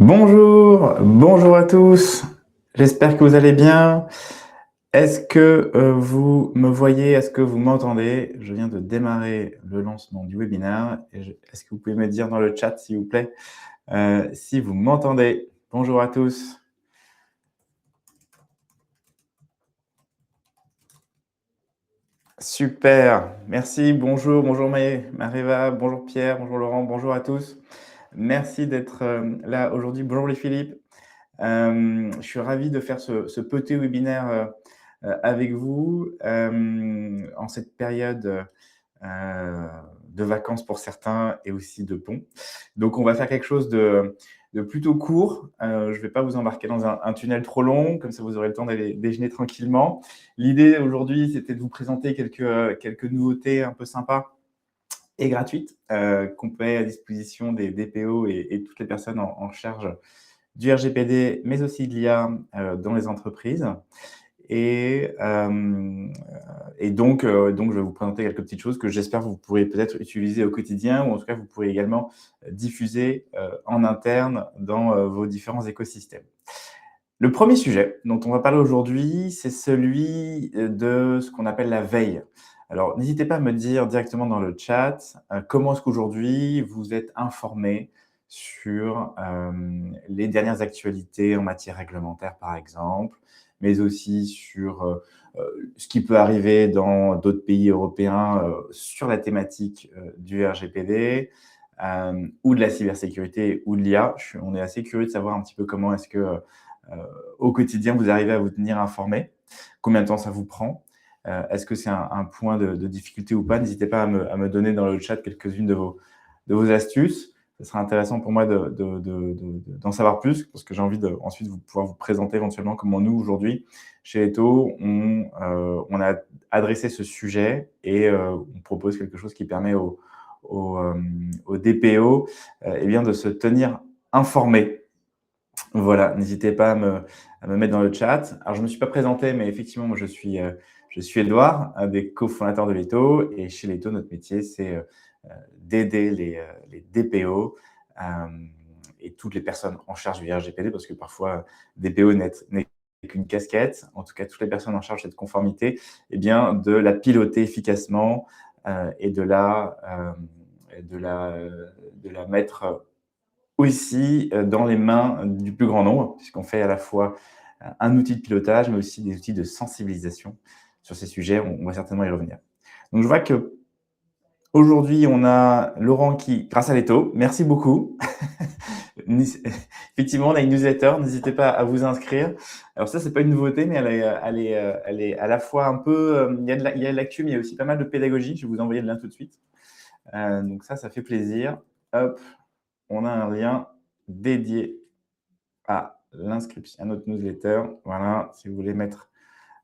Bonjour à tous. J'espère que vous allez bien. Est-ce que vous me voyez? Est-ce que vous m'entendez? Je viens de démarrer le lancement du webinaire. Est-ce que vous pouvez me dire dans le chat, s'il vous plaît, si vous m'entendez? Bonjour à tous. Super, merci. Bonjour Mariva, bonjour Pierre, bonjour Laurent, bonjour à tous. Merci d'être là aujourd'hui. Bonjour les Philippe. Je suis ravi de faire ce petit webinaire avec vous en cette période de vacances pour certains et aussi de pont. Donc, on va faire quelque chose de plutôt court. Je ne vais pas vous embarquer dans un tunnel trop long, comme ça vous aurez le temps d'aller déjeuner tranquillement. L'idée aujourd'hui, c'était de vous présenter quelques nouveautés un peu sympas et gratuites qu'on met à disposition des DPO et toutes les personnes en charge du RGPD, mais aussi de l'IA dans les entreprises. Et donc, je vais vous présenter quelques petites choses que j'espère vous pourrez peut-être utiliser au quotidien, ou en tout cas, vous pourrez également diffuser en interne dans vos différents écosystèmes. Le premier sujet dont on va parler aujourd'hui, c'est celui de ce qu'on appelle la veille. Alors, n'hésitez pas à me dire directement dans le chat comment est-ce qu'aujourd'hui vous êtes informé sur les dernières actualités en matière réglementaire, par exemple, mais aussi sur ce qui peut arriver dans d'autres pays européens sur la thématique du RGPD ou de la cybersécurité ou de l'IA. On est assez curieux de savoir un petit peu comment est-ce que au quotidien vous arrivez à vous tenir informé, combien de temps ça vous prend. Est-ce que c'est un point de difficulté ou pas? N'hésitez pas à me donner dans le chat quelques-unes de vos astuces. Ce sera intéressant pour moi d'en savoir plus, parce que j'ai envie ensuite pouvoir vous présenter éventuellement comment nous, aujourd'hui, chez Eto, on a adressé ce sujet et on propose quelque chose qui permet aux DPO eh bien, de se tenir informés. Voilà, n'hésitez pas à me mettre dans le chat. Alors, je ne me suis pas présenté, mais effectivement, moi, je suis Édouard, un des cofondateurs de Leto. Et chez Leto, notre métier, c'est d'aider les DPO et toutes les personnes en charge du RGPD, parce que parfois, DPO n'est qu'une casquette. En tout cas, toutes les personnes en charge de cette conformité, eh bien, de la piloter efficacement et de la mettre aussi dans les mains du plus grand nombre, puisqu'on fait à la fois un outil de pilotage, mais aussi des outils de sensibilisation sur ces sujets. On va certainement y revenir. Donc, je vois qu'aujourd'hui, on a Laurent qui, grâce à Leto, merci beaucoup. Effectivement, on a une newsletter, n'hésitez pas à vous inscrire. Alors ça, c'est pas une nouveauté, mais elle est à la fois un peu… il y a de l'actu, mais il y a aussi pas mal de pédagogie. Je vais vous envoyer le lien tout de suite. Donc ça fait plaisir. Hop, on a un lien dédié à l'inscription, à notre newsletter. Voilà, si vous voulez mettre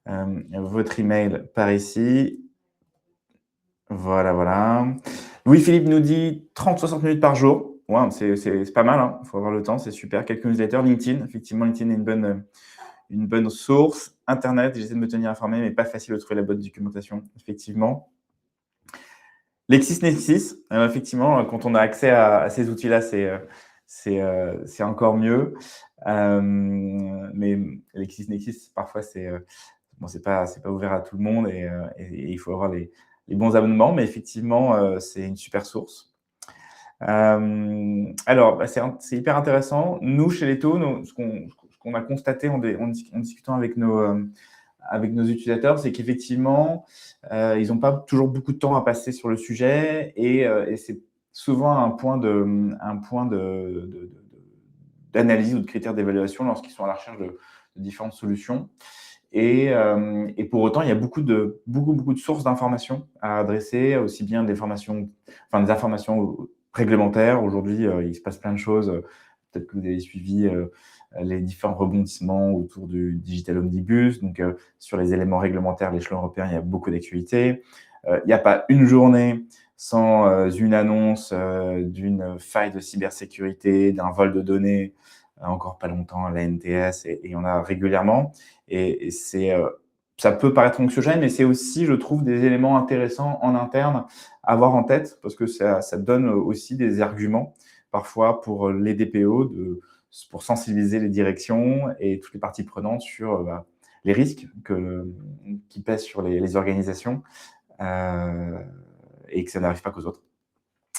votre email par ici. Voilà. Louis-Philippe nous dit 30-60 minutes par jour. Ouais, c'est pas mal, hein. Il faut avoir le temps, c'est super. Quelques newsletters, LinkedIn. Effectivement, LinkedIn est une bonne source. Internet, j'essaie de me tenir informé, mais pas facile de trouver la bonne documentation, effectivement. LexisNexis, effectivement, quand on a accès à ces outils-là, c'est encore mieux. Mais LexisNexis, parfois, c'est pas ouvert à tout le monde et il faut avoir les bons abonnements, mais effectivement, c'est une super source. Alors, c'est hyper intéressant. Nous, chez Leto, ce qu'on a constaté en discutant avec nos utilisateurs, c'est qu'effectivement, ils n'ont pas toujours beaucoup de temps à passer sur le sujet et c'est souvent un point d'analyse ou de critères d'évaluation lorsqu'ils sont à la recherche de différentes solutions. Et pour autant, il y a beaucoup de sources d'informations à adresser, aussi bien des informations réglementaires. Aujourd'hui, il se passe plein de choses. Peut-être que vous avez suivi les différents rebondissements autour du Digital Omnibus. Donc, sur les éléments réglementaires à l'échelon européen, il y a beaucoup d'actualités. Il n'y a pas une journée sans une annonce d'une faille de cybersécurité, d'un vol de données, encore pas longtemps, la NTS, et il y en a régulièrement. Et ça peut paraître anxiogène, mais c'est aussi, je trouve, des éléments intéressants en interne à avoir en tête, parce que ça donne aussi des arguments, parfois, pour les DPO, pour sensibiliser les directions et toutes les parties prenantes sur les risques qui pèsent sur les organisations et que ça n'arrive pas qu'aux autres.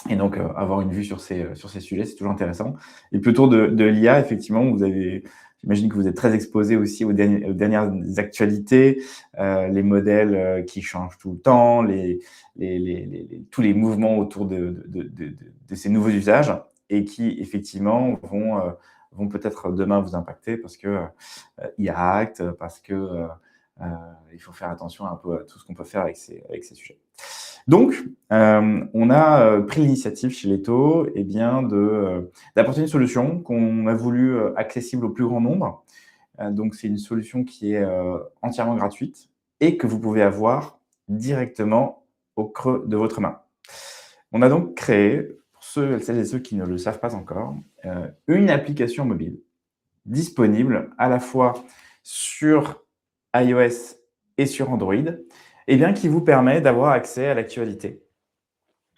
Et donc, avoir une vue sur ces sujets, c'est toujours intéressant. Et puis autour de l'IA, effectivement, j'imagine que vous êtes très exposé aussi aux dernières actualités, les modèles qui changent tout le temps, tous les mouvements autour de ces nouveaux usages et qui, effectivement, vont peut-être demain vous impacter parce que IA Act, parce que il faut faire attention un peu à tout ce qu'on peut faire avec ces sujets. Donc, on a pris l'initiative chez Leto d'apporter une solution qu'on a voulu accessible au plus grand nombre. Donc, c'est une solution qui est entièrement gratuite et que vous pouvez avoir directement au creux de votre main. On a donc créé, pour celles et ceux qui ne le savent pas encore, une application mobile disponible à la fois sur iOS et sur Android, qui vous permet d'avoir accès à l'actualité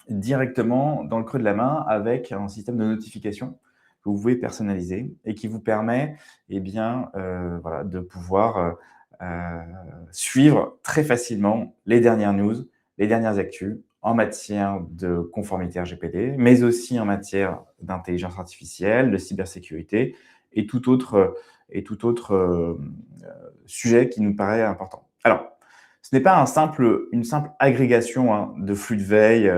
directement dans le creux de la main avec un système de notification que vous pouvez personnaliser et qui vous permet de pouvoir suivre très facilement les dernières news, les dernières actus en matière de conformité RGPD, mais aussi en matière d'intelligence artificielle, de cybersécurité et tout autre sujet qui nous paraît important. Alors, ce n'est pas une simple agrégation de flux de veille,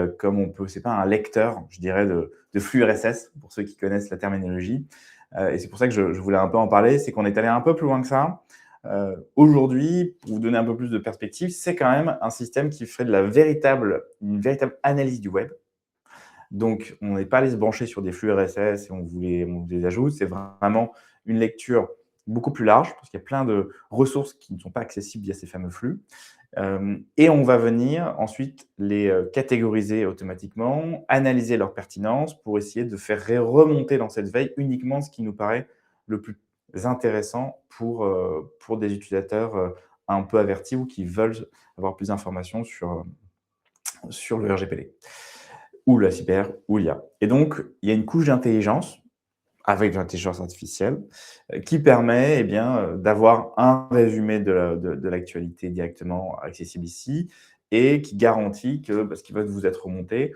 c'est pas un lecteur, je dirais, de flux RSS, pour ceux qui connaissent la terminologie. Et c'est pour ça que je voulais un peu en parler, c'est qu'on est allé un peu plus loin que ça. Aujourd'hui, pour vous donner un peu plus de perspective, c'est quand même un système qui fait une véritable analyse du web. Donc, on n'est pas allé se brancher sur des flux RSS et on vous les ajoute. C'est vraiment une lecture beaucoup plus large, parce qu'il y a plein de ressources qui ne sont pas accessibles via ces fameux flux. Et on va venir ensuite les catégoriser automatiquement, analyser leur pertinence pour essayer de faire remonter dans cette veille uniquement ce qui nous paraît le plus intéressant pour des utilisateurs un peu avertis ou qui veulent avoir plus d'informations sur le RGPD ou la cyber ou l'IA. Et donc, il y a une couche d'intelligence avec de l'intelligence artificielle, qui permet d'avoir un résumé de l'actualité directement accessible ici et qui garantit que ce qui va vous être remonté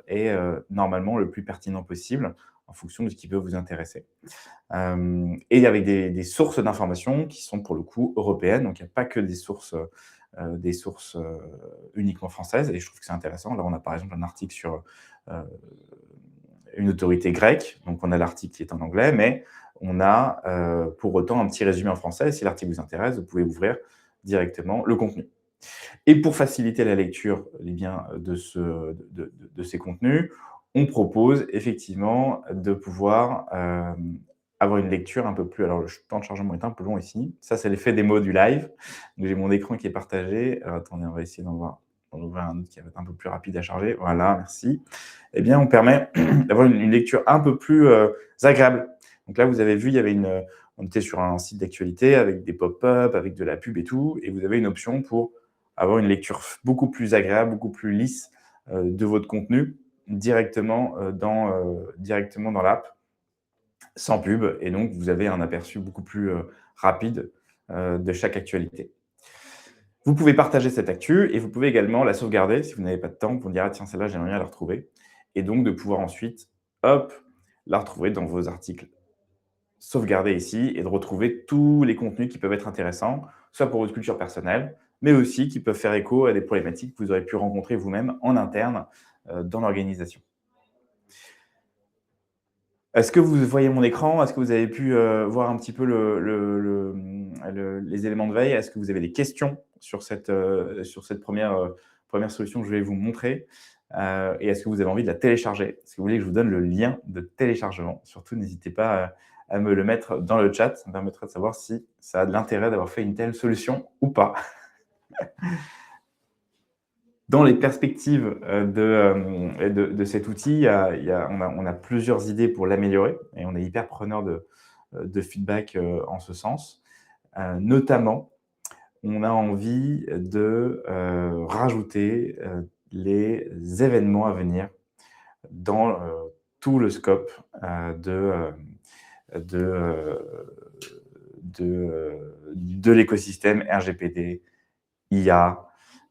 est normalement le plus pertinent possible en fonction de ce qui peut vous intéresser. Et avec des sources d'informations qui sont pour le coup européennes, donc il n'y a pas que des sources uniquement françaises, et je trouve que c'est intéressant. Là, on a par exemple un article sur une autorité grecque, donc on a l'article qui est en anglais, mais on a pour autant un petit résumé en français. Si l'article vous intéresse, vous pouvez ouvrir directement le contenu. Et pour faciliter la lecture de ces contenus, on propose effectivement de pouvoir avoir une lecture un peu plus... Alors, le temps de chargement est un peu long ici. Ça, c'est l'effet démo du live. J'ai mon écran qui est partagé. Alors, attendez, on va essayer d'en voir. On ouvre un autre qui va être un peu plus rapide à charger. Voilà, merci. On permet d'avoir une lecture un peu plus agréable. Donc là, vous avez vu, on était sur un site d'actualité avec des pop-up, avec de la pub et tout, et vous avez une option pour avoir une lecture beaucoup plus agréable, beaucoup plus lisse de votre contenu directement dans l'app, sans pub, et donc vous avez un aperçu beaucoup plus rapide de chaque actualité. Vous pouvez partager cette actu et vous pouvez également la sauvegarder si vous n'avez pas de temps pour dire « Ah tiens, celle-là, j'aimerais bien la retrouver ». Et donc de pouvoir ensuite, hop, la retrouver dans vos articles sauvegardés ici et de retrouver tous les contenus qui peuvent être intéressants, soit pour votre culture personnelle, mais aussi qui peuvent faire écho à des problématiques que vous aurez pu rencontrer vous-même en interne dans l'organisation. Est-ce que vous voyez mon écran? Est-ce que vous avez pu voir un petit peu les éléments de veille? Est-ce que vous avez des questions sur cette première solution que je vais vous montrer? Et est-ce que vous avez envie de la télécharger? Est-ce que vous voulez que je vous donne le lien de téléchargement? Surtout, n'hésitez pas à me le mettre dans le chat. Ça me permettra de savoir si ça a de l'intérêt d'avoir fait une telle solution ou pas. Dans les perspectives de cet outil, on a plusieurs idées pour l'améliorer et on est hyper preneur de feedback en ce sens. Notamment, on a envie de rajouter les événements à venir dans tout le scope de l'écosystème RGPD, IA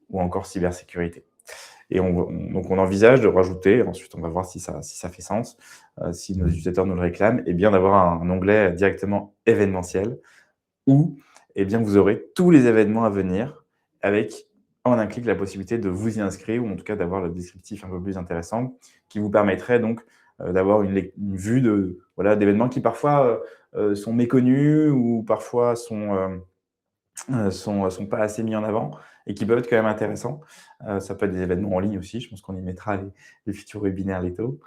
ou encore cybersécurité. Et donc on envisage de rajouter, ensuite on va voir si ça fait sens, si nos utilisateurs nous le réclament, et bien d'avoir un onglet directement événementiel où eh bien, vous aurez tous les événements à venir avec, en un clic, la possibilité de vous y inscrire ou en tout cas d'avoir le descriptif un peu plus intéressant qui vous permettrait donc d'avoir une vue voilà, d'événements qui parfois sont méconnus ou parfois sont pas assez mis en avant et qui peuvent être quand même intéressants. Ça peut être des événements en ligne aussi, je pense qu'on y mettra les futurs webinaires Leto.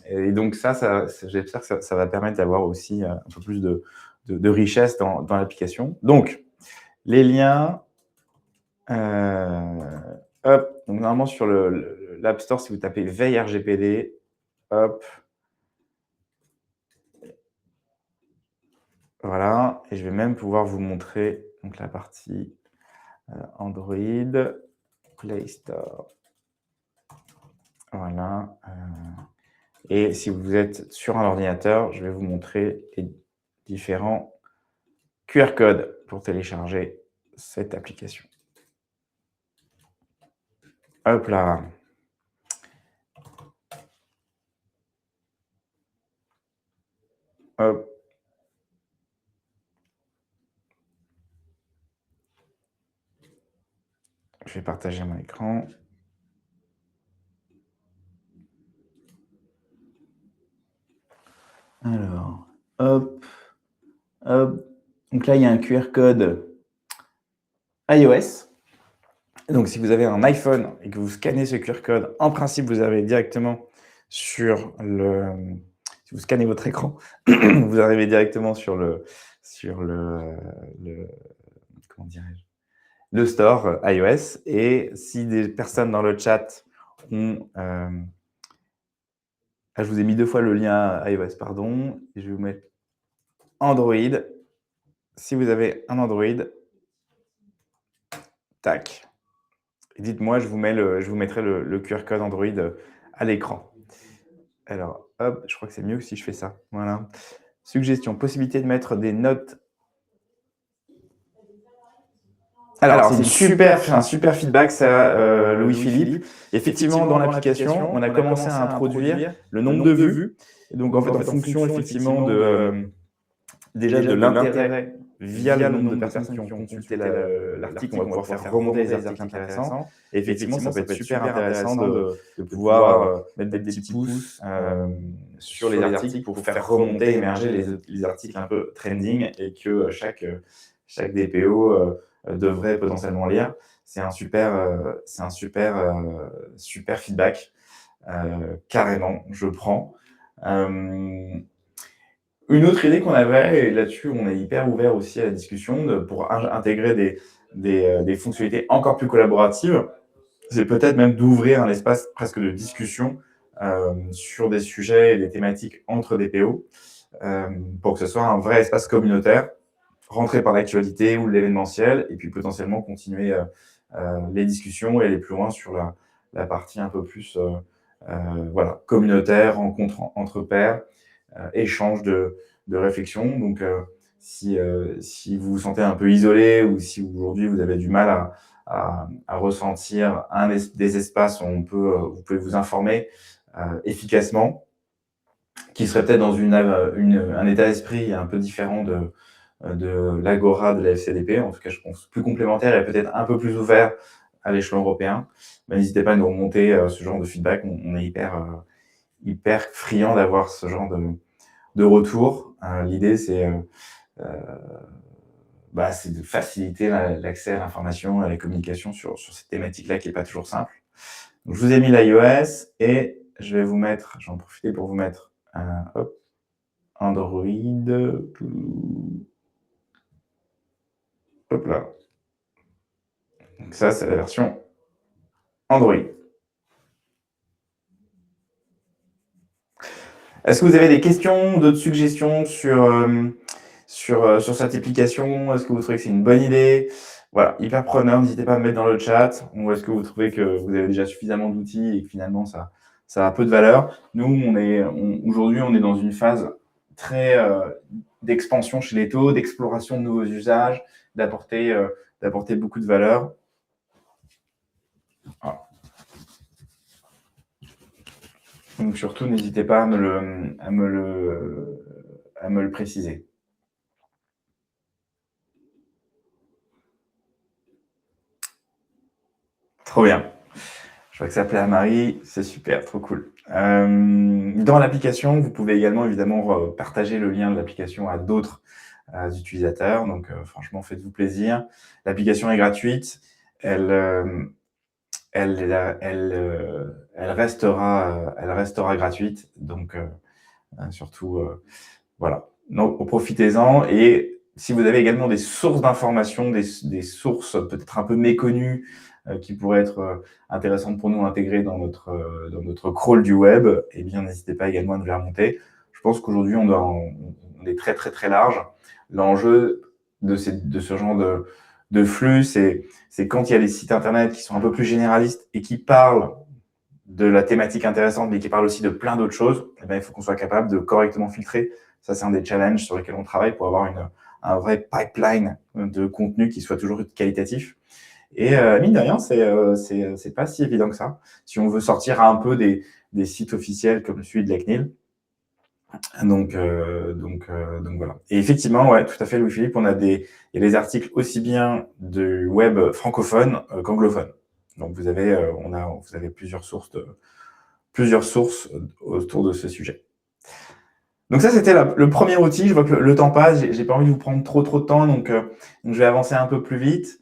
Et donc j'espère que ça va permettre d'avoir aussi un peu plus de richesse dans l'application. Donc, les liens, hop, donc normalement sur l'App Store, si vous tapez veille RGPD, hop, voilà, et je vais même pouvoir vous montrer donc la partie Android, Play Store. Voilà. Et si vous êtes sur un ordinateur, je vais vous montrer les différents QR codes pour télécharger cette application. Hop là. Hop. Je vais partager mon écran. Alors, hop, hop. Donc là, il y a un QR code iOS. Donc, si vous avez un iPhone et que vous scannez ce QR code, en principe, vous arrivez directement sur le... Si vous scannez votre écran, vous arrivez directement sur comment dirais-je, le store iOS. Et si des personnes dans le chat ont... je vous ai mis 2 fois le lien iOS, pardon. Et je vais vous mettre Android. Si vous avez un Android, tac. Dites-moi, je vous mettrai le QR code Android à l'écran. Alors, hop, je crois que c'est mieux que si je fais ça. Voilà. Suggestion, possibilité de mettre des notes. Alors, c'est un super feedback, ça, Louis-Philippe. Effectivement, dans l'application, on a commencé à introduire le nombre de vues. Et donc, en fait, en fonction, effectivement, déjà de l'intérêt via le nombre de personnes qui ont consulté l'article, on va pouvoir faire remonter les articles intéressants. Et effectivement, ça peut être super intéressant de pouvoir mettre des petits pouces sur les articles pour faire remonter, émerger les articles un peu trending et que chaque DPO devrait potentiellement lire. C'est un super feedback. Carrément, je prends. Une autre idée qu'on avait, et là-dessus on est hyper ouvert aussi à la discussion, pour intégrer des fonctionnalités encore plus collaboratives, c'est peut-être même d'ouvrir un espace presque de discussion sur des sujets et des thématiques entre DPO, pour que ce soit un vrai espace communautaire, rentré par l'actualité ou l'événementiel, et puis potentiellement continuer les discussions et aller plus loin sur la partie un peu plus voilà, communautaire, rencontre entre pairs, échange de réflexion. Donc, si vous vous sentez un peu isolé ou si aujourd'hui vous avez du mal à ressentir des espaces où vous pouvez vous informer efficacement, qui serait peut-être dans un état d'esprit un peu différent de l'Agora, de la FCDP, en tout cas je pense plus complémentaire et peut-être un peu plus ouvert à l'échelon européen, n'hésitez pas à nous remonter ce genre de feedback. On est hyper friand d'avoir ce genre de retour. L'idée, c'est de faciliter l'accès à l'information, à la communication sur cette thématique-là qui n'est pas toujours simple. Donc, je vous ai mis l'iOS et je vais j'en profiter pour vous mettre hop, Android. Hop là. Donc ça, c'est la version Android. Est-ce que vous avez des questions, d'autres suggestions sur cette application? Est-ce que vous trouvez que c'est une bonne idée? Voilà, hyper preneur, n'hésitez pas à me mettre dans le chat. Ou est-ce que vous trouvez que vous avez déjà suffisamment d'outils et que finalement ça a peu de valeur? Nous, aujourd'hui, on est dans une phase très d'expansion chez les taux, d'exploration de nouveaux usages, d'apporter beaucoup de valeur. Voilà. Donc surtout, n'hésitez pas à me le préciser. Trop bien. Je vois que ça plaît à Marie, c'est super, trop cool. Dans l'application, vous pouvez également évidemment partager le lien de l'application à d'autres utilisateurs. Donc franchement, faites-vous plaisir. L'application est gratuite. Elle restera gratuite. Donc surtout, voilà. Donc profitez-en. Et si vous avez également des sources d'informations, des sources peut-être un peu méconnues qui pourraient être intéressantes pour nous à intégrer dans notre crawl du web, eh bien n'hésitez pas également à nous les remonter. Je pense qu'aujourd'hui on est très très très large. L'enjeu de ce genre de flux, c'est quand il y a des sites internet qui sont un peu plus généralistes et qui parlent de la thématique intéressante, mais qui parlent aussi de plein d'autres choses, eh bien, il faut qu'on soit capable de correctement filtrer. Ça, c'est un des challenges sur lesquels on travaille pour avoir un vrai pipeline de contenu qui soit toujours qualitatif. Et mine de rien, c'est pas si évident que ça. Si on veut sortir un peu des sites officiels comme celui de la CNIL. Donc voilà. Et effectivement, ouais, tout à fait, Louis-Philippe, il y a des articles aussi bien du web francophone qu'anglophone. Donc vous avez plusieurs sources autour de ce sujet. Donc ça, c'était le premier outil. Je vois que le temps passe. J'ai pas envie de vous prendre trop de temps, donc je vais avancer un peu plus vite.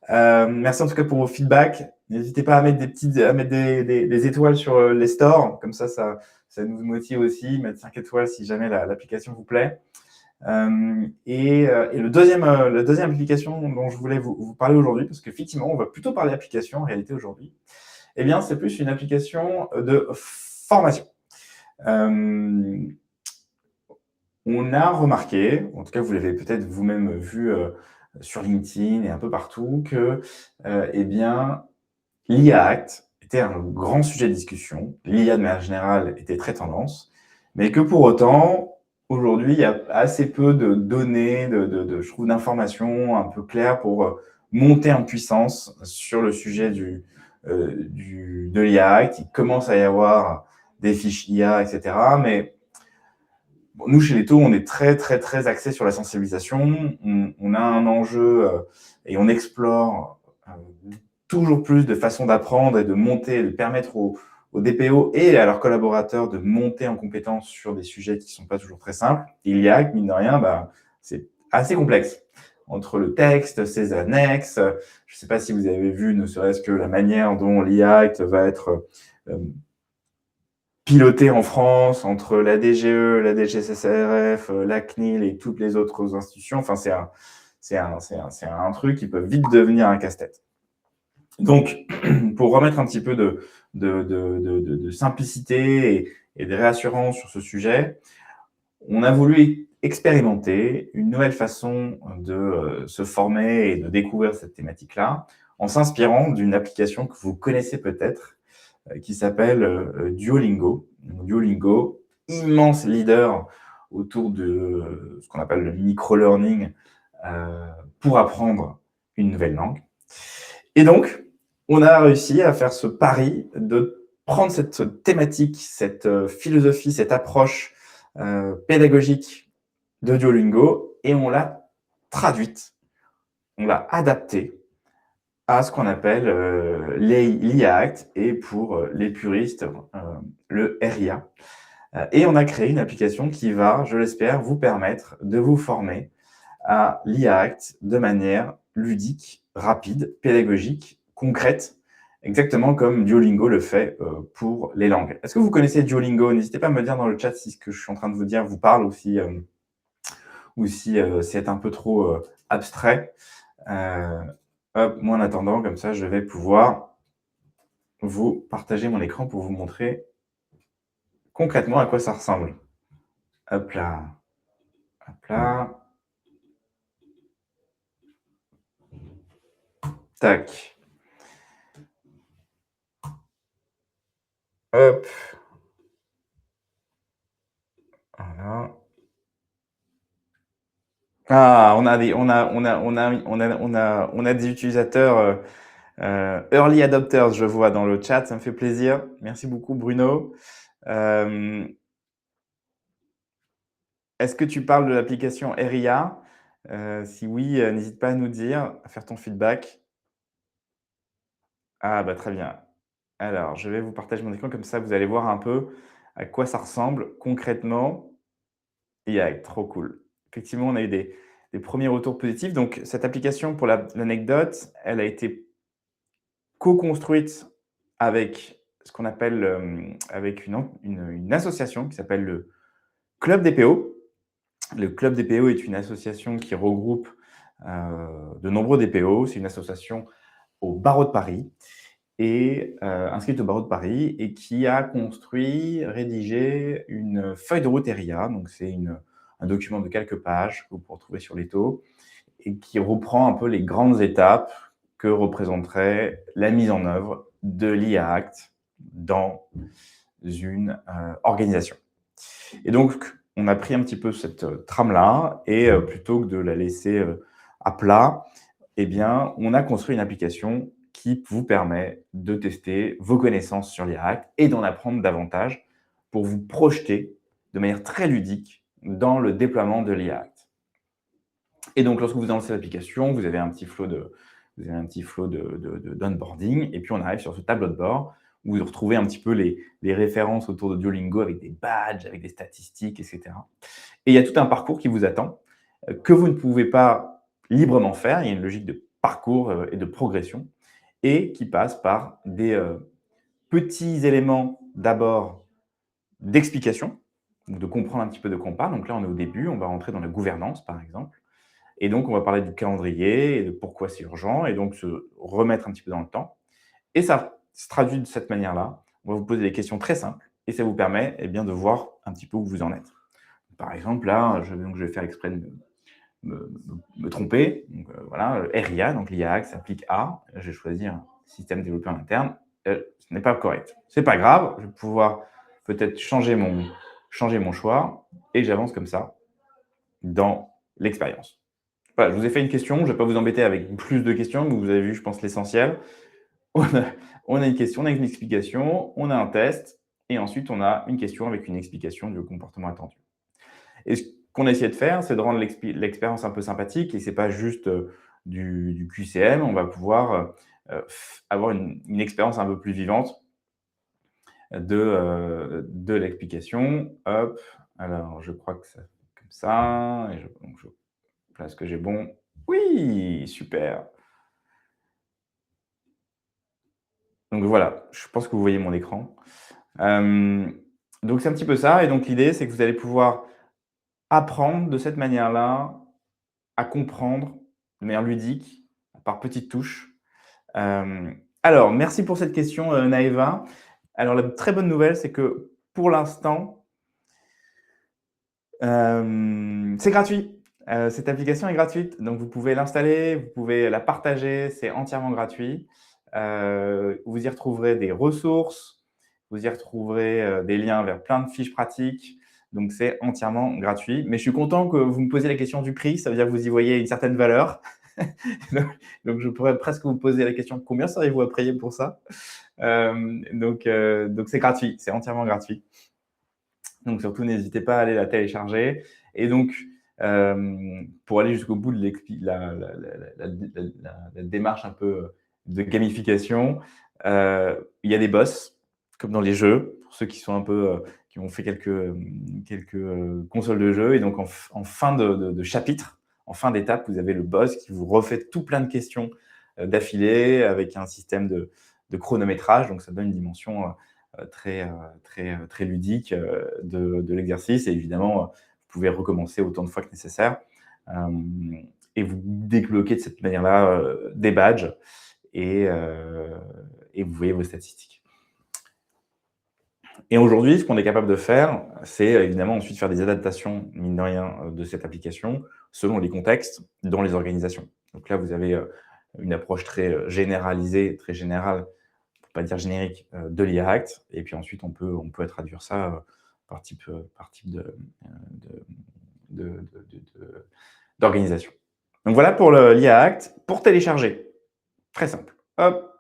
Merci en tout cas pour vos feedbacks. N'hésitez pas à mettre des étoiles sur les stores, comme ça nous motive aussi. Mettre 5 étoiles si jamais l'application vous plaît. Et la deuxième application dont je voulais vous parler aujourd'hui, parce qu'effectivement, on va plutôt parler d'application en réalité aujourd'hui, eh bien, c'est plus une application de formation. On a remarqué, en tout cas vous l'avez peut-être vous-même vu sur LinkedIn et un peu partout, que eh bien, l'IA Act était un grand sujet de discussion. L'IA de manière générale était très tendance, mais que pour autant, aujourd'hui, il y a assez peu de données, je trouve, d'informations un peu claires pour monter en puissance sur le sujet de l'IA Act. Il commence à y avoir des fiches IA, etc. Mais bon, nous, chez Leto, on est très, très, très axé sur la sensibilisation. On a un enjeu et on explore toujours plus de façons d'apprendre et de monter, de permettre aux DPO et à leurs collaborateurs de monter en compétence sur des sujets qui ne sont pas toujours très simples. Et il y a, mine de rien, c'est assez complexe. Entre le texte, ses annexes, je ne sais pas si vous avez vu, ne serait-ce que la manière dont l'IA va être piloté en France entre la DGE, la DGCCRF, la CNIL et toutes les autres institutions. Enfin, c'est un truc qui peut vite devenir un casse-tête. Donc, pour remettre un petit peu de simplicité et de réassurance sur ce sujet, on a voulu expérimenter une nouvelle façon de se former et de découvrir cette thématique-là en s'inspirant d'une application que vous connaissez peut-être, qui s'appelle Duolingo. Duolingo, immense leader autour de ce qu'on appelle le micro-learning pour apprendre une nouvelle langue. Et donc, on a réussi à faire ce pari de prendre cette thématique, cette philosophie, cette approche pédagogique de Duolingo et on l'a traduite, on l'a adaptée à ce qu'on appelle l'IA Act et pour les puristes, le RIA. Et on a créé une application qui va, je l'espère, vous permettre de vous former à l'IA Act de manière ludique, rapide, pédagogique, concrète, exactement comme Duolingo le fait pour les langues. Est-ce que vous connaissez Duolingo? N'hésitez pas à me dire dans le chat si ce que je suis en train de vous dire vous parle ou si c'est un peu trop abstrait. Moi, en attendant, comme ça, je vais pouvoir vous partager mon écran pour vous montrer concrètement à quoi ça ressemble. Hop là. Hop là. Tac. Hop. Voilà. Ah, on a des utilisateurs early adopters, je vois dans le chat, ça me fait plaisir. Merci beaucoup, Bruno. Euh, Est-ce que tu parles de l'application RIA? Si oui, n'hésite pas à nous dire, à faire ton feedback. Ah, bah très bien. Alors, je vais vous partager mon écran, comme ça vous allez voir un peu à quoi ça ressemble concrètement. IA, trop cool. Effectivement, on a eu des premiers retours positifs. Donc, cette application, pour l'anecdote, elle a été co-construite avec ce qu'on appelle avec une association qui s'appelle le Club des PO. Le Club des PO est une association qui regroupe de nombreux DPO. C'est une association au barreau de Paris et inscrite au barreau de Paris et qui a construit, rédigé une feuille de route RIA. Donc, c'est un document de quelques pages que vous pouvez retrouver sur l'étau et qui reprend un peu les grandes étapes que représenterait la mise en œuvre de l'IA Act dans une organisation. Et donc, on a pris un petit peu cette trame-là et plutôt que de la laisser à plat, eh bien, on a construit une application qui vous permet de tester vos connaissances sur l'IA Act et d'en apprendre davantage pour vous projeter de manière très ludique dans le déploiement de l'IA Act. Et donc, lorsque vous lancez l'application, vous avez un petit flot d'onboarding, et puis on arrive sur ce tableau de bord où vous retrouvez un petit peu les références autour de Duolingo avec des badges, avec des statistiques, etc. Et il y a tout un parcours qui vous attend, que vous ne pouvez pas librement faire. Il y a une logique de parcours et de progression, et qui passe par des petits éléments d'abord d'explication, donc de comprendre un petit peu de quoi on parle. Donc là, on est au début, on va rentrer dans la gouvernance, par exemple. Et donc, on va parler du calendrier et de pourquoi c'est urgent, et donc se remettre un petit peu dans le temps. Et ça se traduit de cette manière-là. On va vous poser des questions très simples et ça vous permet bien, de voir un petit peu où vous en êtes. Par exemple, là, je vais faire exprès de me tromper. Donc, voilà, RIA, donc l'IA s'applique à, j'ai choisi un système développé en interne. Ce n'est pas correct. Ce n'est pas grave, je vais pouvoir peut-être changer mon choix et j'avance comme ça dans l'expérience. Voilà, je vous ai fait une question, je ne vais pas vous embêter avec plus de questions, mais vous avez vu, je pense, l'essentiel. On a, on a une question, on a une explication, on a un test, et ensuite on a une question avec une explication du comportement attendu. Et ce qu'on a essayé de faire, c'est de rendre l'expérience un peu sympathique, et ce n'est pas juste du QCM, on va pouvoir avoir une expérience un peu plus vivante de l'explication. Hop, alors je crois que ça fait comme ça, et donc je place que j'ai bon. Oui, super. Donc voilà, je pense que vous voyez mon écran. Donc c'est un petit peu ça, et donc l'idée, c'est que vous allez pouvoir apprendre de cette manière-là à comprendre de manière ludique, par petites touches. Alors, merci pour cette question, Naëva. Alors, la très bonne nouvelle, c'est que pour l'instant, c'est gratuit. Cette application est gratuite, donc vous pouvez l'installer, vous pouvez la partager, c'est entièrement gratuit. Vous y retrouverez des ressources, vous y retrouverez des liens vers plein de fiches pratiques, donc c'est entièrement gratuit. Mais je suis content que vous me posiez la question du prix, ça veut dire que vous y voyez une certaine valeur. Donc je pourrais presque vous poser la question, combien seriez-vous à payer pour ça? Donc c'est gratuit, c'est entièrement gratuit. Donc surtout, n'hésitez pas à aller la télécharger. Et donc, pour aller jusqu'au bout de la démarche un peu de gamification, il y a des boss, comme dans les jeux, pour ceux qui sont un peu, qui ont fait quelques consoles de jeux. Et donc, en fin de chapitre, en fin d'étape, vous avez le boss qui vous refait tout plein de questions d'affilée avec un système de chronométrage. Donc, ça donne une dimension très ludique de l'exercice. Et évidemment, vous pouvez recommencer autant de fois que nécessaire. Et vous débloquez de cette manière-là des badges et vous voyez vos statistiques. Et aujourd'hui, ce qu'on est capable de faire, c'est évidemment ensuite faire des adaptations, mine de rien, de cette application selon les contextes dans les organisations. Donc là, vous avez une approche très généralisée, très générale, pour pas dire générique, de l'IA Act. Et puis ensuite, on peut traduire ça par type de, d'organisation. Donc voilà pour l'IA Act. Pour télécharger, très simple. Hop,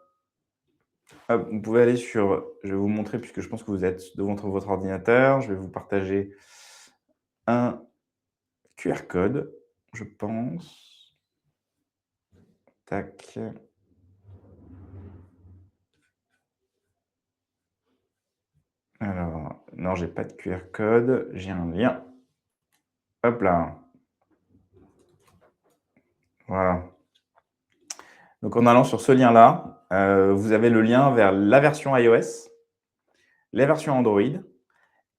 hop, vous pouvez aller sur, je vais vous montrer puisque je pense que vous êtes devant votre ordinateur. Je vais vous partager un QR code, je pense. Tac. Alors, non, j'ai pas de QR code, j'ai un lien. Hop là. Voilà. Donc en allant sur ce lien-là, vous avez le lien vers la version iOS, la version Android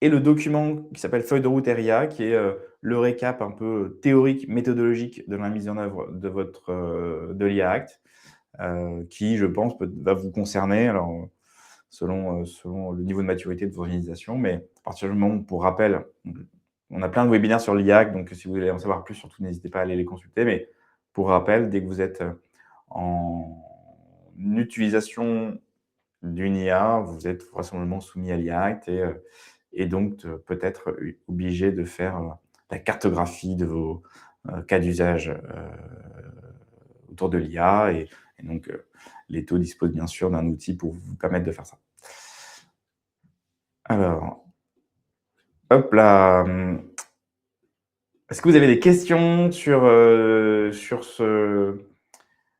et le document qui s'appelle feuille de route RIA, qui est le récap un peu théorique, méthodologique de la mise en œuvre de votre de l'IA Act, qui, je pense, va vous concerner. Alors, selon le niveau de maturité de vos organisations, mais à partir du moment où, pour rappel, on a plein de webinaires sur l'IA Act, donc si vous voulez en savoir plus, surtout n'hésitez pas à aller les consulter. Mais pour rappel, dès que vous êtes en utilisation d'une IA, vous êtes vraisemblablement soumis à l'IA Act et donc peut-être obligé de faire la cartographie de vos cas d'usage autour de l'IA. Et donc, l'Eto dispose bien sûr d'un outil pour vous permettre de faire ça. Alors, hop là. Est-ce que vous avez des questions sur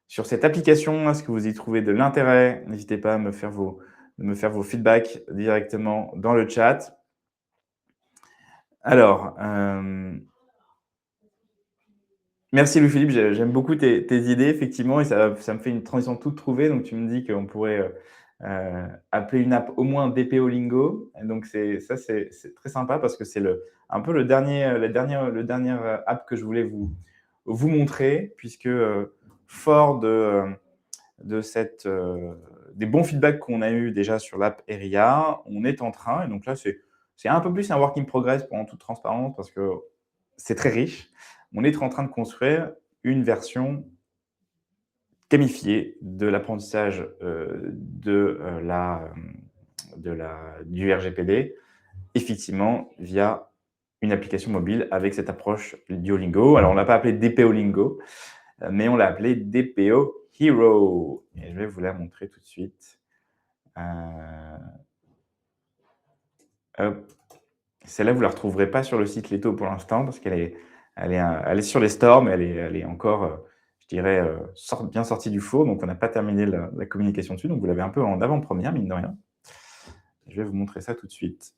cette application? Est-ce que vous y trouvez de l'intérêt? N'hésitez pas à me faire vos feedbacks directement dans le chat. Alors, merci Louis-Philippe, j'aime beaucoup tes idées, effectivement, et ça me fait une transition toute trouvée. Donc, tu me dis qu'on pourrait appeler une app au moins DPO Lingo. Et donc, c'est très sympa parce que c'est un peu le dernier app que je voulais vous montrer, puisque fort de des bons feedbacks qu'on a eu déjà sur l'app RIA, on est en train, et donc là, c'est un peu plus un work in progress pour en toute transparence parce que c'est très riche. On est en train de construire une version gamifiée de l'apprentissage du RGPD, effectivement, via une application mobile avec cette approche Duolingo. Alors, on ne l'a pas appelé DPO Lingo, mais on l'a appelé DPO Hero. Et je vais vous la montrer tout de suite. Hop. Celle-là, vous ne la retrouverez pas sur le site Leto pour l'instant parce qu'elle est sur les stores, mais elle est encore, je dirais, bien sortie du four. Donc, on n'a pas terminé la communication dessus. Donc, vous l'avez un peu en avant-première, mine de rien. Je vais vous montrer ça tout de suite.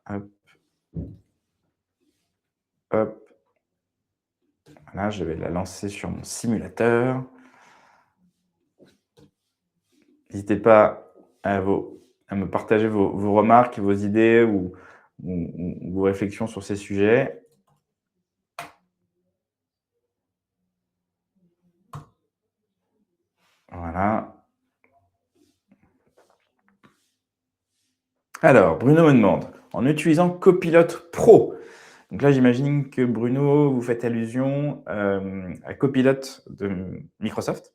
Hop. Hop. Voilà, je vais la lancer sur mon simulateur. N'hésitez pas à me partager vos remarques, vos idées ou vos réflexions sur ces sujets. Voilà. Alors, Bruno me demande, en utilisant Copilot Pro, donc là, j'imagine que Bruno, vous faites allusion à Copilot de Microsoft.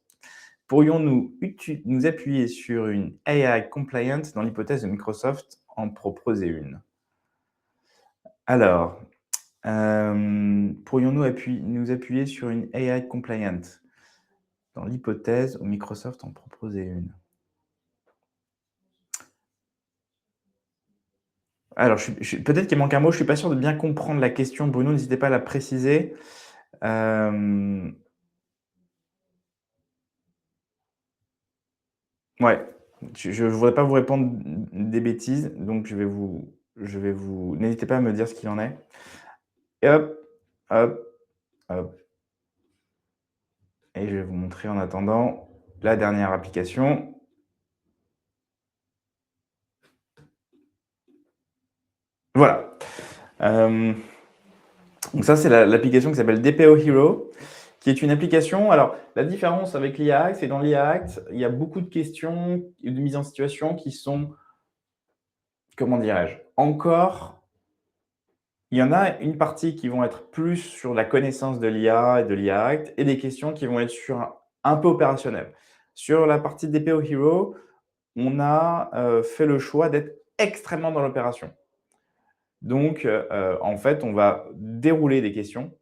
Pourrions-nous nous appuyer sur une AI compliant dans l'hypothèse de Microsoft en proposer une? Alors, pourrions-nous nous appuyer sur une AI compliant dans l'hypothèse où Microsoft en proposait une? Alors, peut-être qu'il manque un mot, je ne suis pas sûr de bien comprendre la question. Bruno, n'hésitez pas à la préciser. Ouais, je ne voudrais pas vous répondre des bêtises, donc je vais vous n'hésitez pas à me dire ce qu'il en est. Et hop, hop, hop. Et je vais vous montrer en attendant la dernière application. Voilà. Donc ça, c'est l'application qui s'appelle DPO Hero, qui est une application. Alors, la différence avec l'IA Act, c'est dans l'IA Act, il y a beaucoup de questions et de mise en situation qui sont, comment dirais-je, encore, il y en a une partie qui vont être plus sur la connaissance de l'IA et de l'IA Act, et des questions qui vont être sur un peu opérationnelles. Sur la partie DPO Hero, on a fait le choix d'être extrêmement dans l'opération. Donc, en fait, on va dérouler des questions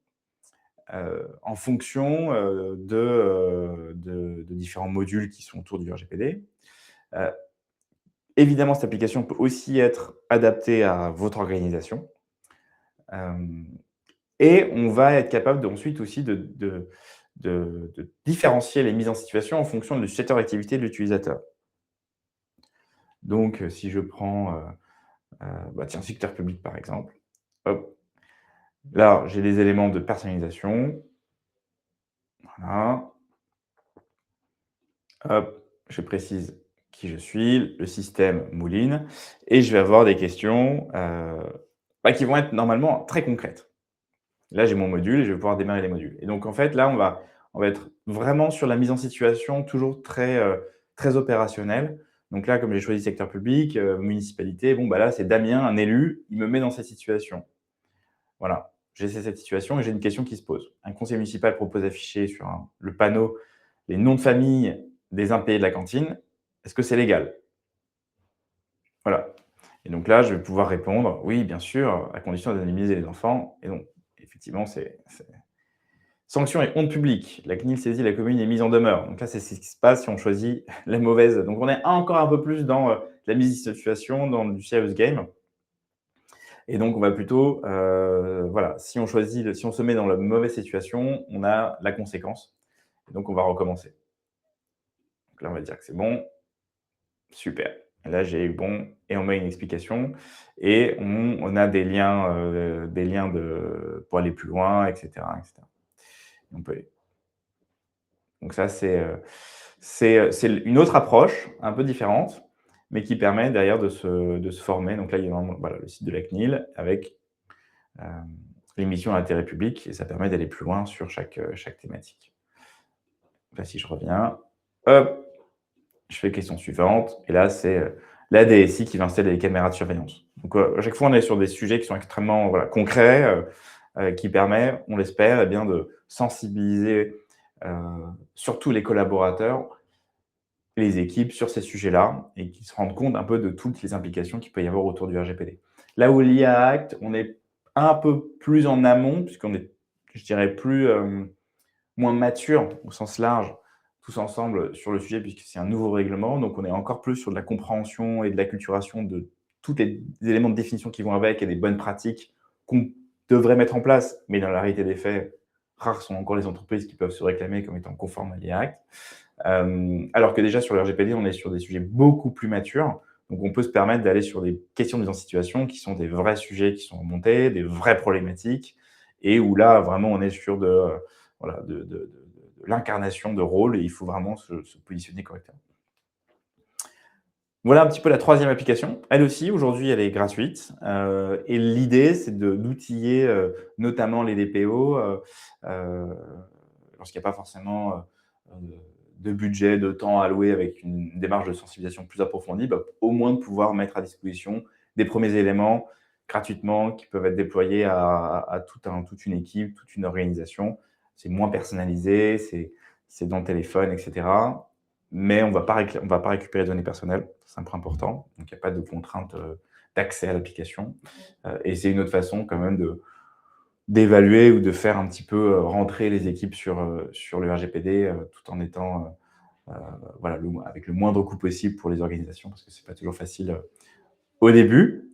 en fonction de différents modules qui sont autour du RGPD. Évidemment, cette application peut aussi être adaptée à votre organisation. Et on va être capable ensuite aussi de différencier les mises en situation en fonction du secteur d'activité de l'utilisateur. Donc, si je prends, tiens, secteur public par exemple, hop, là, j'ai des éléments de personnalisation. Voilà. Hop, je précise qui je suis, le système mouline et je vais avoir des questions, qui vont être normalement très concrètes. Là, j'ai mon module et je vais pouvoir démarrer les modules et donc en fait, là, on va être vraiment sur la mise en situation toujours très opérationnelle. Donc là, comme j'ai choisi secteur public, municipalité, bon, là, c'est Damien, un élu, il me met dans cette situation. Voilà, j'ai cette situation et j'ai une question qui se pose. Un conseiller municipal propose d'afficher sur le panneau les noms de famille des impayés de la cantine. Est-ce que c'est légal? Voilà. Et donc là, je vais pouvoir répondre: «Oui, bien sûr, à condition d'indemniser les enfants» et donc effectivement, c'est sanction et honte publique. La CNIL saisit la commune et mise en demeure. Donc là, c'est ce qui se passe si on choisit la mauvaise. Donc on est encore un peu plus dans la mise en situation, dans du serious game. Et donc, on va plutôt, voilà, si on se met dans la mauvaise situation, on a la conséquence. Et donc, on va recommencer. Donc là, on va dire que c'est bon. Super. Et là, j'ai eu bon et on met une explication et on a des liens pour aller plus loin, et cetera, et cetera. On peut donc ça, c'est une autre approche, un peu différente, mais qui permet derrière de se former. Donc là, il y a vraiment, voilà, le site de la CNIL avec, les missions d'intérêt public et ça permet d'aller plus loin sur chaque thématique. Là, si je reviens, hop, je fais question suivante et là, c'est, la DSI qui va installer les caméras de surveillance. Donc, à chaque fois, on est sur des sujets qui sont extrêmement, voilà, concrets, qui permet, on l'espère, eh bien, de sensibiliser, surtout les collaborateurs, les équipes sur ces sujets-là et qu'ils se rendent compte un peu de toutes les implications qu'il peut y avoir autour du RGPD. Là où l'IA Act, on est un peu plus en amont puisqu'on est, je dirais, moins mature au sens large, tous ensemble sur le sujet puisque c'est un nouveau règlement. Donc, on est encore plus sur de la compréhension et de l'acculturation de tous les éléments de définition qui vont avec et des bonnes pratiques qu'on devrait mettre en place. Mais dans la réalité des faits, rares sont encore les entreprises qui peuvent se réclamer comme étant conformes à l'IA Act. Alors que déjà sur le RGPD, on est sur des sujets beaucoup plus matures. Donc, on peut se permettre d'aller sur des questions de mise en situation qui sont des vrais sujets qui sont remontés, des vraies problématiques, et où là, vraiment, on est sur voilà, de l'incarnation de rôle et il faut vraiment se positionner correctement. Voilà un petit peu la troisième application. Elle aussi, aujourd'hui, elle est gratuite. Et l'idée, c'est d'outiller notamment les DPO lorsqu'il n'y a pas forcément de budget, de temps alloué avec une démarche de sensibilisation plus approfondie, au moins de pouvoir mettre à disposition des premiers éléments gratuitement qui peuvent être déployés à toute une équipe, toute une organisation. C'est moins personnalisé, c'est dans le téléphone, etc. Mais on ne va pas récupérer les données personnelles, c'est un point important. Donc, il n'y a pas de contrainte d'accès à l'application. Et c'est une autre façon quand même d'évaluer ou de faire un petit peu rentrer les équipes sur le RGPD tout en étant voilà, avec le moindre coût possible pour les organisations, parce que ce n'est pas toujours facile au début.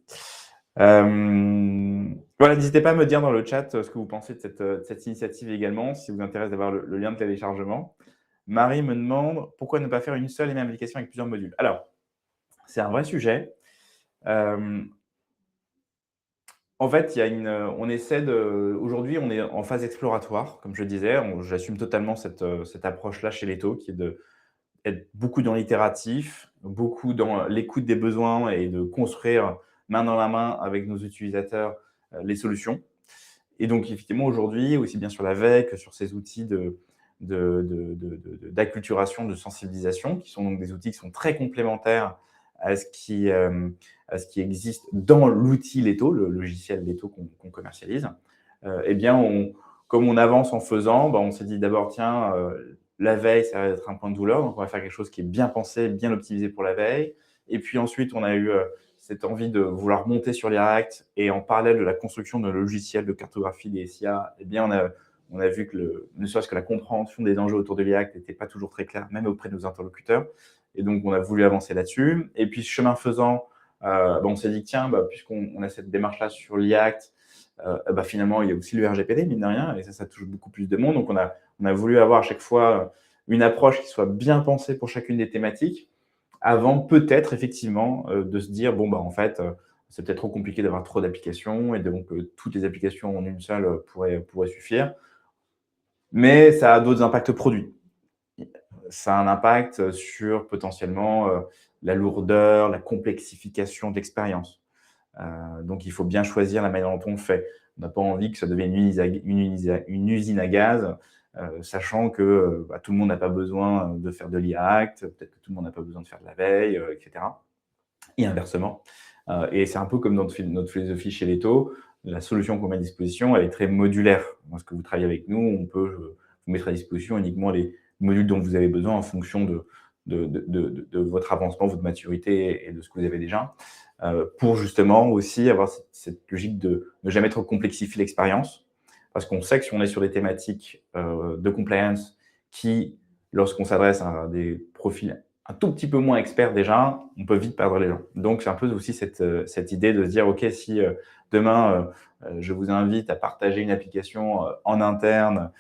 Voilà, n'hésitez pas à me dire dans le chat ce que vous pensez de cette initiative également, si vous intéresse d'avoir le lien de téléchargement. Marie me demande pourquoi ne pas faire une seule et même application avec plusieurs modules. Alors, c'est un vrai sujet. En fait, on essaie aujourd'hui, on est en phase exploratoire, comme je disais. J'assume totalement cette approche-là chez Leto, qui est d'être beaucoup dans l'itératif, beaucoup dans l'écoute des besoins et de construire main dans la main avec nos utilisateurs les solutions. Et donc, effectivement, aujourd'hui, aussi bien sur la veille que sur ces outils d'acculturation, de sensibilisation, qui sont donc des outils qui sont très complémentaires à ce qui existe dans l'outil Leto, le logiciel Leto qu'on commercialise. Eh bien, comme on avance en faisant, on s'est dit d'abord, tiens, la veille, ça va être un point de douleur, donc on va faire quelque chose qui est bien pensé, bien optimisé pour la veille. Et puis ensuite, on a eu cette envie de vouloir monter sur les React et en parallèle de la construction de logiciels de cartographie des SIA, eh bien, on a on a vu que ne serait-ce que la compréhension des enjeux autour de l'IA n'était pas toujours très claire, même auprès de nos interlocuteurs. Et donc, on a voulu avancer là-dessus. Et puis, chemin faisant, on s'est dit, tiens, puisqu'on a cette démarche-là sur l'IACT, finalement, il y a aussi le RGPD, mine de rien, et ça touche beaucoup plus de monde. Donc, on a voulu avoir à chaque fois une approche qui soit bien pensée pour chacune des thématiques, avant peut-être effectivement de se dire, en fait, c'est peut-être trop compliqué d'avoir trop d'applications, et donc toutes les applications en une seule pourraient suffire. Mais ça a d'autres impacts produits. Ça a un impact sur potentiellement la lourdeur, la complexification de l'expérience. Donc, il faut bien choisir la manière dont on le fait. On n'a pas envie que ça devienne une usine à gaz, sachant que tout le monde n'a pas besoin de faire de l'IA-Act, peut-être que tout le monde n'a pas besoin de faire de la veille, etc. Et inversement. Et c'est un peu comme dans notre philosophie chez Leto. La solution qu'on met à disposition, elle est très modulaire. Lorsque vous travaillez avec nous, on peut vous mettre à disposition uniquement les modules dont vous avez besoin en fonction de votre avancement, votre maturité et de ce que vous avez déjà, pour justement aussi avoir cette logique de ne jamais trop complexifier l'expérience. Parce qu'on sait que si on est sur des thématiques de compliance qui, lorsqu'on s'adresse à des profils un tout petit peu moins experts déjà, on peut vite perdre les gens. Donc, c'est un peu aussi cette idée de se dire, OK, si demain, je vous invite à partager une application en interne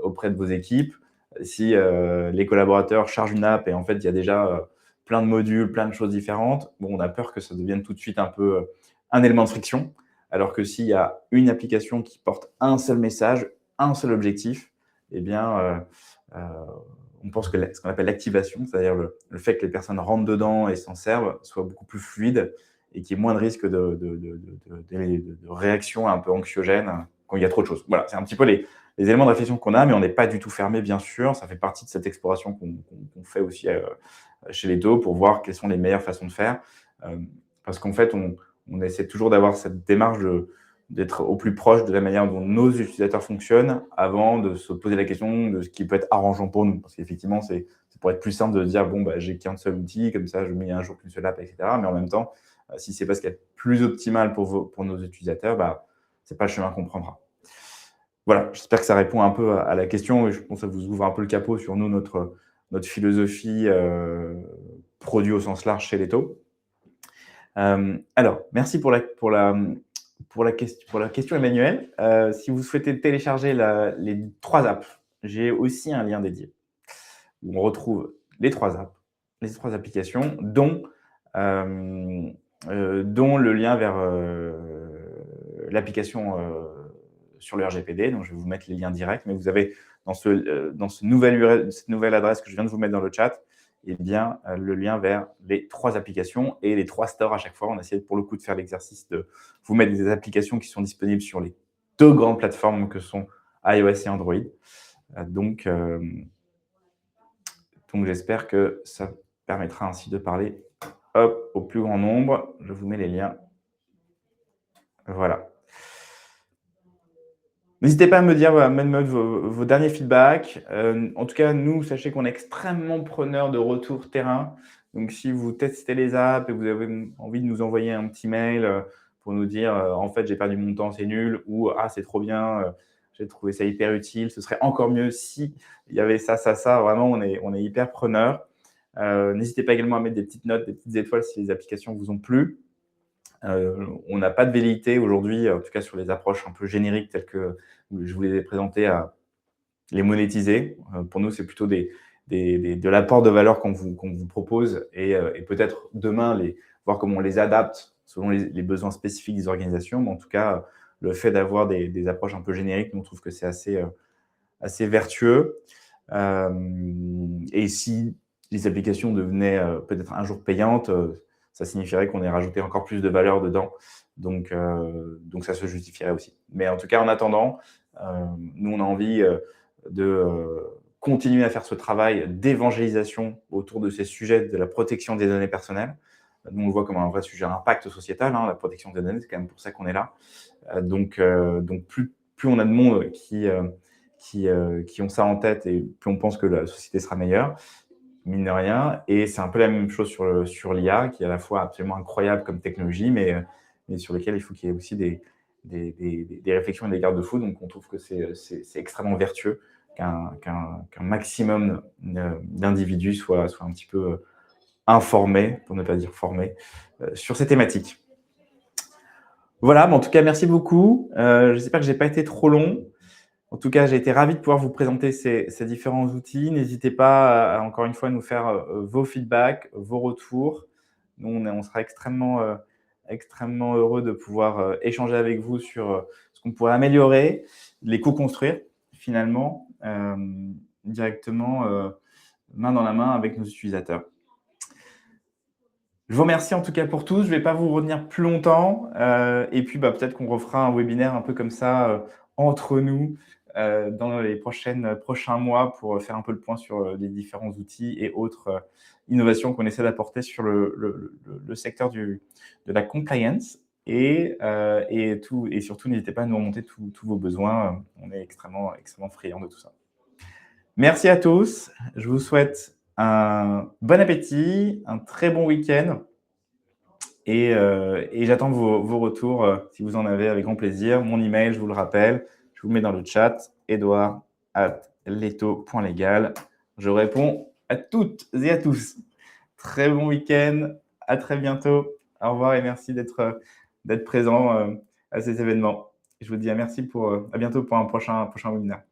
auprès de vos équipes, si les collaborateurs chargent une app et en fait, il y a déjà plein de modules, plein de choses différentes, on a peur que ça devienne tout de suite un peu un élément de friction, alors que s'il y a une application qui porte un seul message, un seul objectif, eh bien, on pense que ce qu'on appelle l'activation, c'est-à-dire le fait que les personnes rentrent dedans et s'en servent, soit beaucoup plus fluide et qu'il y ait moins de risques de réactions un peu anxiogènes quand il y a trop de choses. Voilà, c'est un petit peu les éléments de réflexion qu'on a, mais on n'est pas du tout fermé, bien sûr. Ça fait partie de cette exploration qu'on fait aussi chez Leto pour voir quelles sont les meilleures façons de faire. Parce qu'en fait, on essaie toujours d'avoir cette démarche d'être au plus proche de la manière dont nos utilisateurs fonctionnent avant de se poser la question de ce qui peut être arrangeant pour nous. Parce qu'effectivement, c'est pour être plus simple de dire, j'ai qu'un seul outil, comme ça, je mets un jour qu'une seule app, etc. Mais en même temps, si c'est pas ce qui est plus optimal pour nos utilisateurs, c'est pas le chemin qu'on prendra. Voilà, j'espère que ça répond un peu à la question. Et je pense que ça vous ouvre un peu le capot sur nous, notre philosophie produit au sens large chez Leto. Alors, merci pour la question, Emmanuel. Si vous souhaitez télécharger les 3 apps, j'ai aussi un lien dédié où on retrouve les 3 apps, les 3 applications, dont le lien vers l'application sur le RGPD. Donc, je vais vous mettre les liens directs, mais vous avez dans cette nouvelle adresse que je viens de vous mettre dans le chat, le lien vers les 3 applications et les 3 stores à chaque fois. On a essayé pour le coup de faire l'exercice de vous mettre des applications qui sont disponibles sur les 2 grandes plateformes que sont iOS et Android. Donc, j'espère que ça permettra ainsi de parler au plus grand nombre. Je vous mets les liens. Voilà. N'hésitez pas à me dire vos derniers feedbacks. En tout cas, nous, sachez qu'on est extrêmement preneurs de retour terrain. Donc, si vous testez les apps et vous avez envie de nous envoyer un petit mail pour nous dire en fait, j'ai perdu mon temps, c'est nul, ou c'est trop bien, j'ai trouvé ça hyper utile, ce serait encore mieux si il y avait ça. Vraiment, on est hyper preneurs. N'hésitez pas également à mettre des petites notes, des petites étoiles si les applications vous ont plu. On n'a pas de velléité aujourd'hui, en tout cas sur les approches un peu génériques telles que je vous les ai présentées, à les monétiser. Pour nous, c'est plutôt de l'apport de valeur qu'on vous propose et peut-être demain voir comment on les adapte selon les besoins spécifiques des organisations. Mais en tout cas, le fait d'avoir des approches un peu génériques, nous, on trouve que c'est assez vertueux. Et si les applications devenaient peut-être un jour payantes, ça signifierait qu'on ait rajouté encore plus de valeur dedans. Donc ça se justifierait aussi. Mais en tout cas, en attendant, nous, on a envie de continuer à faire ce travail d'évangélisation autour de ces sujets de la protection des données personnelles. Nous, on le voit comme un vrai sujet à impact sociétal, la protection des données, c'est quand même pour ça qu'on est là. Donc plus on a de monde qui ont ça en tête et plus on pense que la société sera meilleure, mine de rien. Et c'est un peu la même chose sur l'IA, qui est à la fois absolument incroyable comme technologie, mais sur lequel il faut qu'il y ait aussi des des réflexions et des garde-fous. Donc, on trouve que c'est extrêmement vertueux qu'un maximum d'individus soient un petit peu informés, pour ne pas dire formés, sur ces thématiques. Voilà, mais en tout cas, merci beaucoup. J'espère que je n'ai pas été trop long. En tout cas, j'ai été ravi de pouvoir vous présenter ces différents outils. N'hésitez pas, encore une fois, à nous faire vos feedbacks, vos retours. Nous, on sera extrêmement heureux de pouvoir échanger avec vous sur ce qu'on pourrait améliorer, les co-construire finalement directement main dans la main avec nos utilisateurs. Je vous remercie en tout cas pour tout. Je ne vais pas vous retenir plus longtemps. Et puis, peut-être qu'on refera un webinaire un peu comme ça entre nous dans les prochains mois pour faire un peu le point sur les différents outils et autres innovations qu'on essaie d'apporter sur le secteur de la compliance. Et surtout, n'hésitez pas à nous remonter tous vos besoins. On est extrêmement friands de tout ça. Merci à tous. Je vous souhaite un bon appétit, un très bon week-end. Et j'attends vos retours si vous en avez avec grand plaisir. Mon email, je vous le rappelle, je vous le mets dans le chat, edouard@leto.legal. Je réponds à toutes et à tous. Très bon week-end, à très bientôt. Au revoir et merci d'être présent à ces événements. Je vous dis à bientôt pour un prochain webinaire.